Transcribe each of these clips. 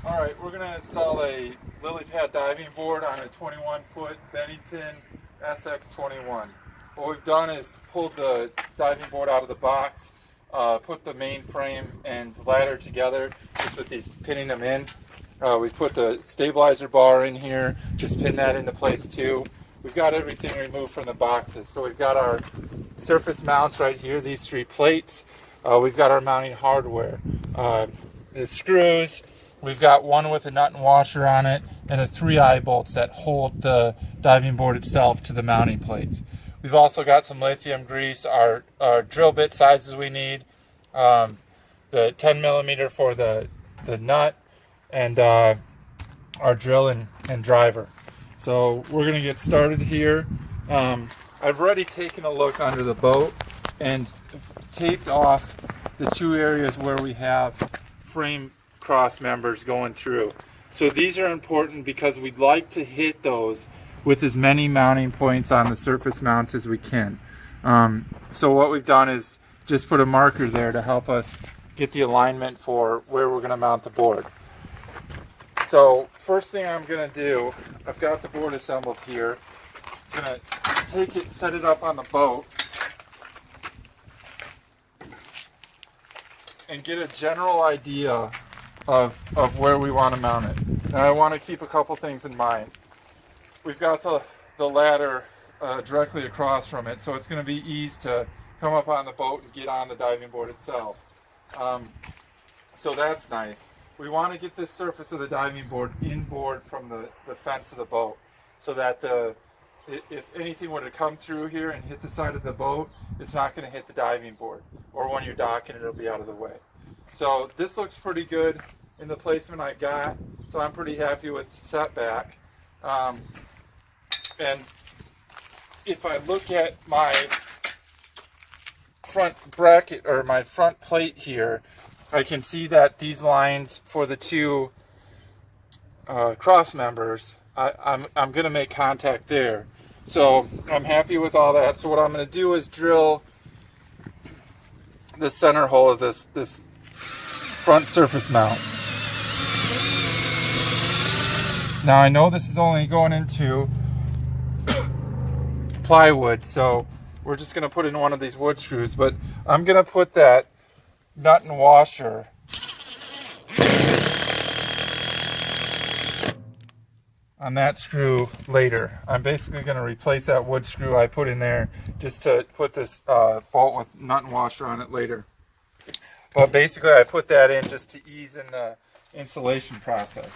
Alright, we're going to install a LilliPad diving board on a 21-foot Bennington SX21. What we've done is pulled the diving board out of the box, put the main frame and ladder together just with these, pinning them in. We put the stabilizer bar in here, just pin that into place too. We've got everything removed from the boxes. So we've got our surface mounts right here, these three plates. We've got our mounting hardware, the screws. We've got one with a nut and washer on it and the 3 eye bolts that hold the diving board itself to the mounting plates. We've also got some lithium grease, our drill bit sizes we need, the 10 millimeter for the nut, and our drill and driver. So we're going to get started here. I've already taken a look under the boat and taped off the 2 areas where we have frame cross members going through. So these are important because we'd like to hit those with as many mounting points on the surface mounts as we can. So what we've done is just put a marker there to help us get the alignment for where we're going to mount the board. So first thing I'm going to do, I've got the board assembled here. I'm going to take it, set it up on the boat, and get a general idea of where we want to mount it. Now I want to keep a couple things in mind. We've got the ladder directly across from it, so it's going to be easy to come up on the boat and get on the diving board itself. So that's nice. We want to get this surface of the diving board inboard from the fence of the boat, so that if anything were to come through here and hit the side of the boat, it's not going to hit the diving board, or when you're docking it'll be out of the way. So this looks pretty good in the placement I got, so I'm pretty happy with the setback. And if I look at my front bracket or my front plate here, I can see that these lines for the 2 cross members, I'm going to make contact there. So I'm happy with all that. So what I'm going to do is drill the center hole of this front surface mount. Now I know this is only going into plywood, so we're just going to put in one of these wood screws, but I'm going to put that nut and washer on that screw later. I'm basically going to replace that wood screw I put in there just to put this bolt with nut and washer on it later. But basically I put that in just to ease in the installation process.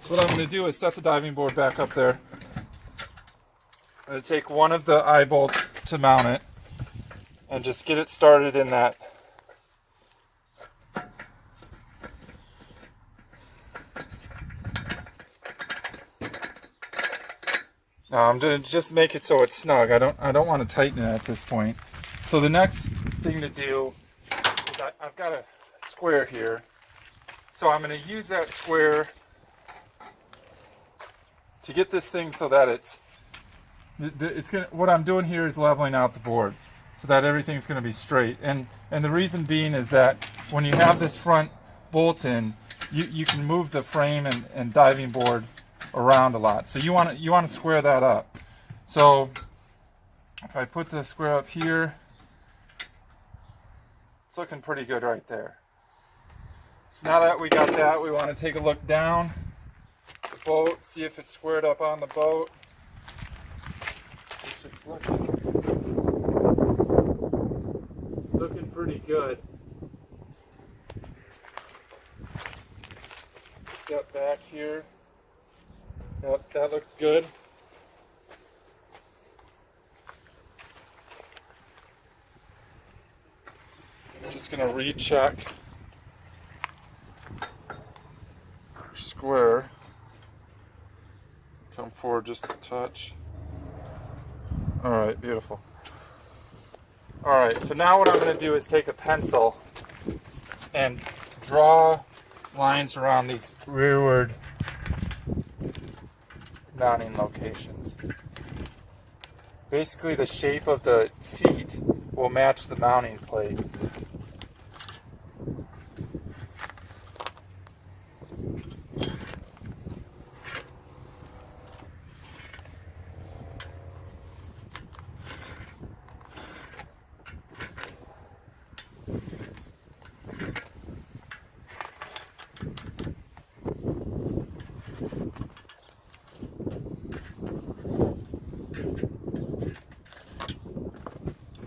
So what I'm going to do is set the diving board back up there. I'm going to take one of the eye bolts to mount it and just get it started in that. Now I'm going to just make it so it's snug. I don't want to tighten it at this point. So the next thing to do is I've got a square here. So I'm going to use that square to get this thing so that what I'm doing here is leveling out the board so that everything's going to be straight. And the reason being is that when you have this front bolt in, you can move the frame and diving board around a lot. So you want to square that up. So if I put the square up here, it's looking pretty good right there. So now that we got that, we want to take a look down the boat, see if it's squared up on the boat. It's looking pretty good. Step back here. Yep, that looks good. Just gonna recheck square. Come forward just a touch. All right, beautiful. All right, so now what I'm going to do is take a pencil and draw lines around these rearward mounting locations. Basically, the shape of the feet will match the mounting plate.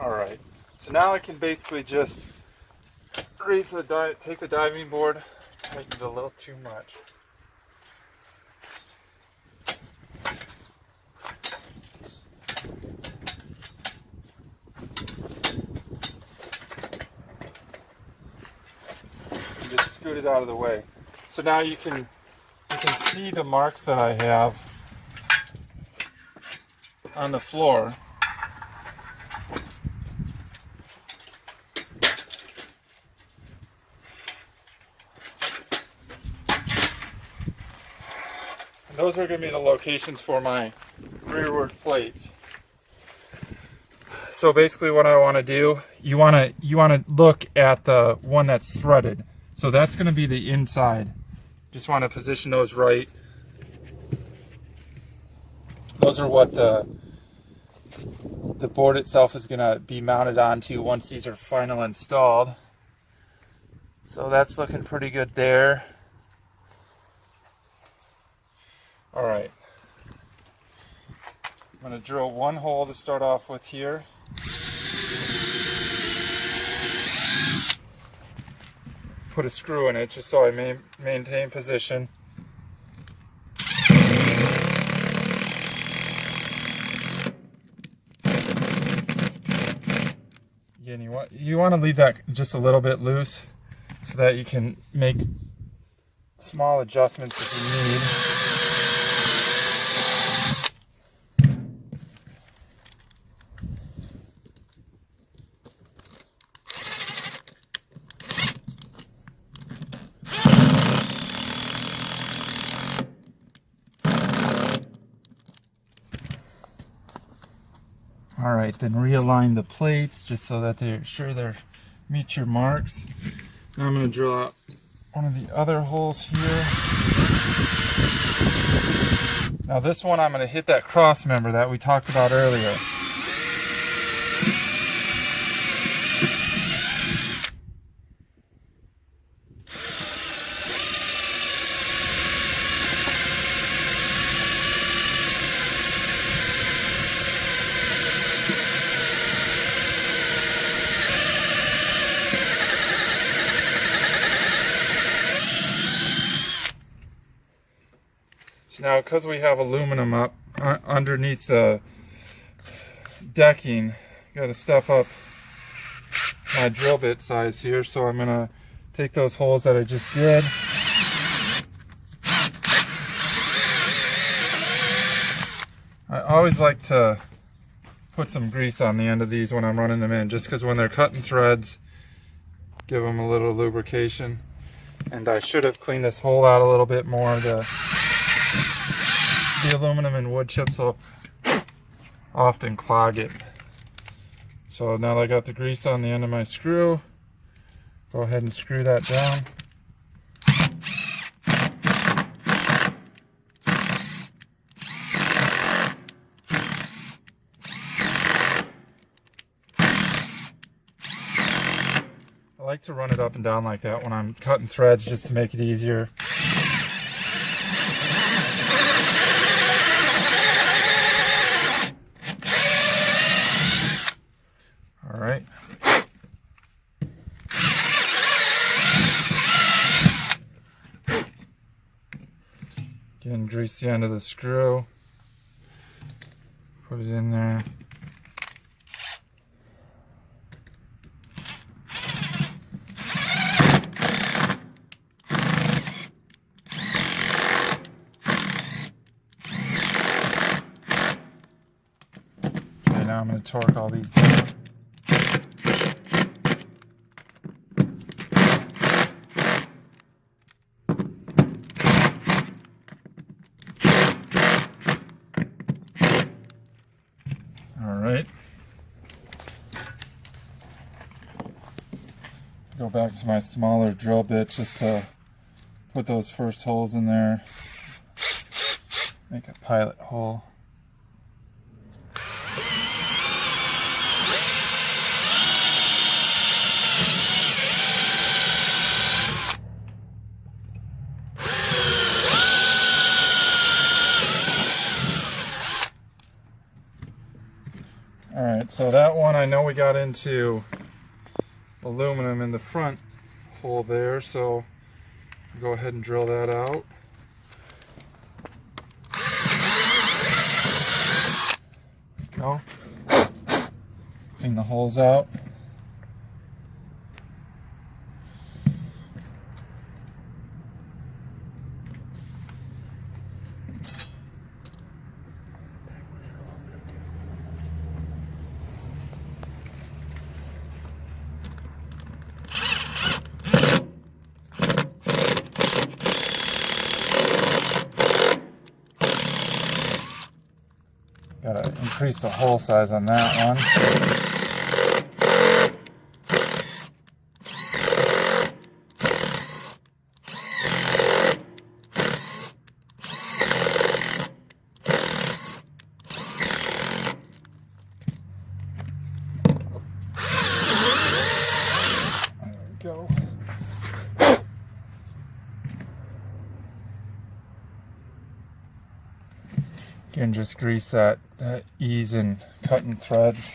Alright, so now I can basically just raise the take the diving board, tighten it a little too much. And just scoot it out of the way. So now you can see the marks that I have on the floor. And those are going to be the locations for my rearward plates. So basically what I want to do, you want to look at the one that's threaded. So that's going to be the inside. Just want to position those right. Those are what the board itself is going to be mounted onto once these are finally installed. So that's looking pretty good there. Alright, I'm going to drill one hole to start off with here. Put a screw in it just so I maintain position. Again, you want to leave that just a little bit loose so that you can make small adjustments if you need. Alright, then realign the plates just so that they're sure they meet your marks. Now I'm going to drill out one of the other holes here. Now this one I'm going to hit that cross member that we talked about earlier. So now, because we have aluminum up underneath the decking, got to step up my drill bit size here. So I'm going to take those holes that I just did. I always like to put some grease on the end of these when I'm running them in, just because when they're cutting threads, give them a little lubrication. And I should have cleaned this hole out a little bit more. The aluminum and wood chips will often clog it. So now that I got the grease on the end of my screw, go ahead and screw that down. I like to run it up and down like that when I'm cutting threads just to make it easier. Alright. Again, grease the end of the screw. Put it in there. Okay, now I'm going to torque all these down. Alright. Go back to my smaller drill bit just to put those first holes in there. Make a pilot hole. Alright, so that one I know we got into aluminum in the front hole there, so go ahead and drill that out. Go. Clean the holes out. Gotta increase the hole size on that one. There we go. Again, just grease that ease in cutting threads.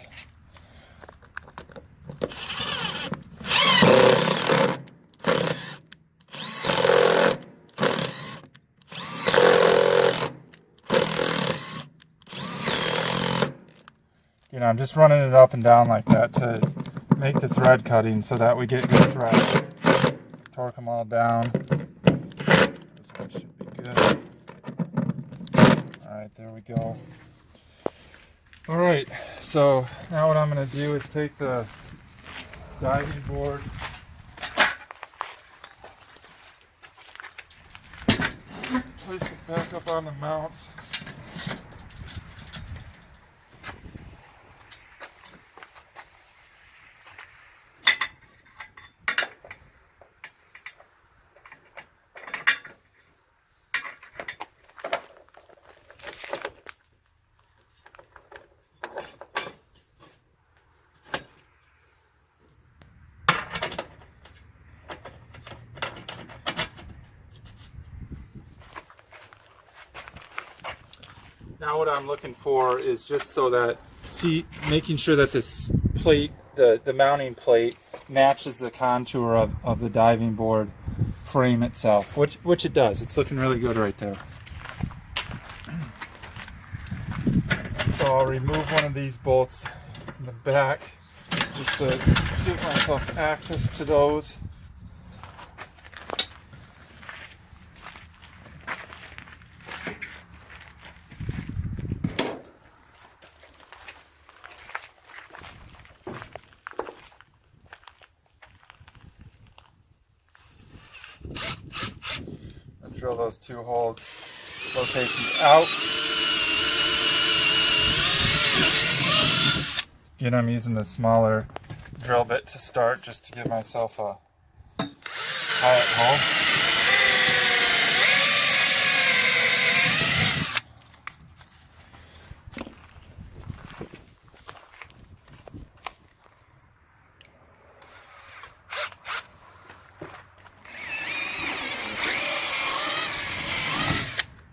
You know, I'm just running it up and down like that to make the thread cutting so that we get good thread. Torque them all down. This one should be good. Alright, there we go. Alright, so now what I'm going to do is take the diving board, place it back up on the mounts. Now what I'm looking for is just so that, making sure that this plate, the mounting plate, matches the contour of the diving board frame itself, which it does. It's looking really good right there. So I'll remove one of these bolts in the back just to give myself access to those. Drill those two hole locations out. Again, I'm using the smaller drill bit to start just to give myself a pilot hole.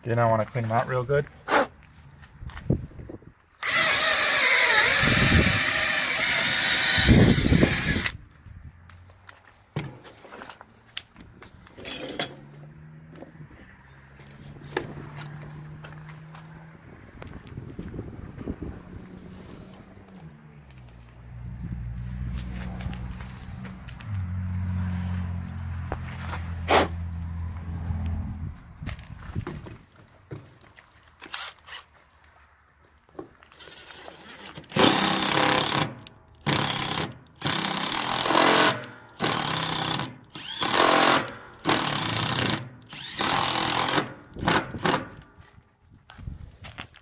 Again, I want to clean them out real good.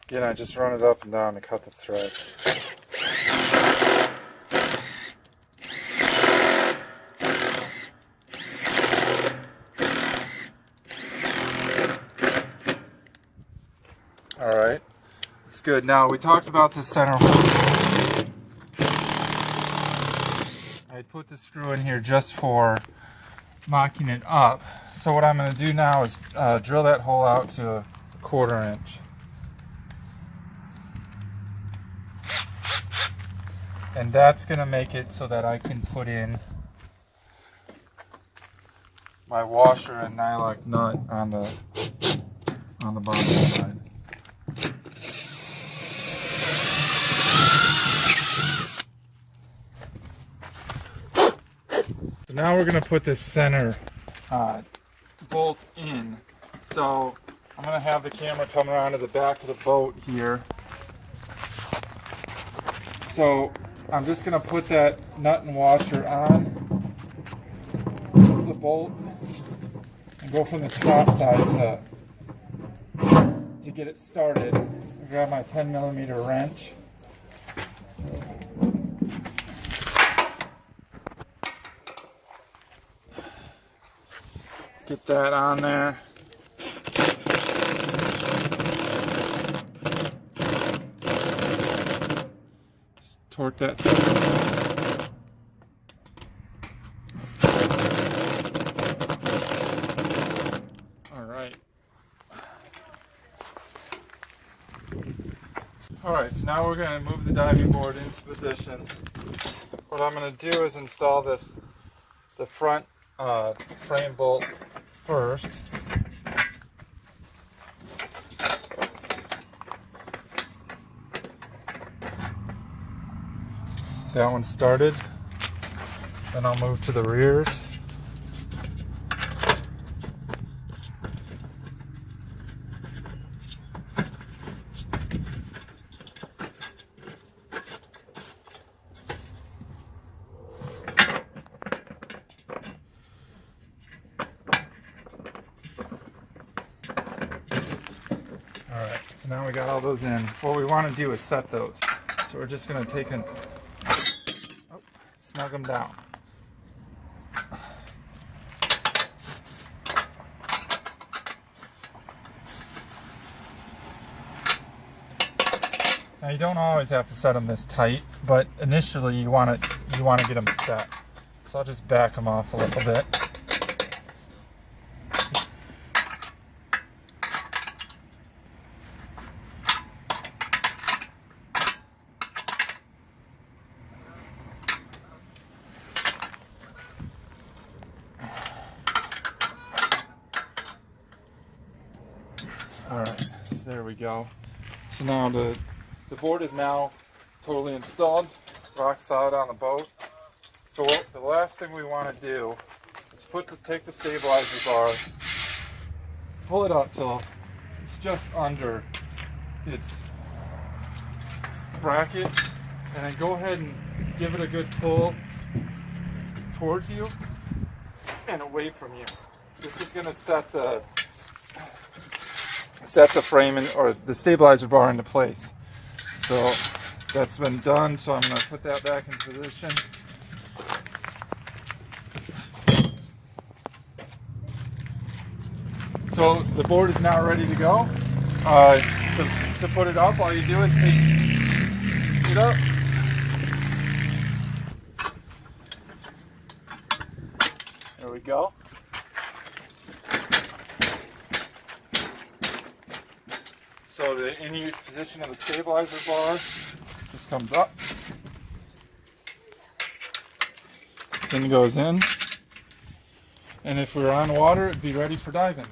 Again, I just run it up and down to cut the threads. Alright, it's good. Now, we talked about the center hole. I put the screw in here just for mocking it up. So what I'm going to do now is drill that hole out to a 1/4 inch. And that's going to make it so that I can put in my washer and nylock nut on the bottom side. So now we're going to put this center bolt in. So I'm going to have the camera come around to the back of the boat here. So I'm just going to put that nut and washer on the bolt and go from the top side to get it started. Grab my 10mm wrench. Get that on there. Just torque that. Alright. Alright, so now we're going to move the diving board into position. What I'm going to do is install the front frame bolt first. That one started. Then I'll move to the rears. Alright, so now we got all those in. What we want to do is set those. So we're just going to take and snug them down. Now you don't always have to set them this tight, but initially you want to get them set. So I'll just back them off a little bit. Alright, so there we go. So now the board is now totally installed, rock solid on the boat. So the last thing we want to do is take the stabilizer bar, pull it up till it's just under its bracket, and then go ahead and give it a good pull towards you and away from you. This is going to set the frame or the stabilizer bar into place. So that's been done, so I'm going to put that back in position. So the board is now ready to go. To put it up, all you do is take it up. There we go. So the in-use position of the stabilizer bar just comes up, then goes in, and if we're on water, it'd be ready for diving.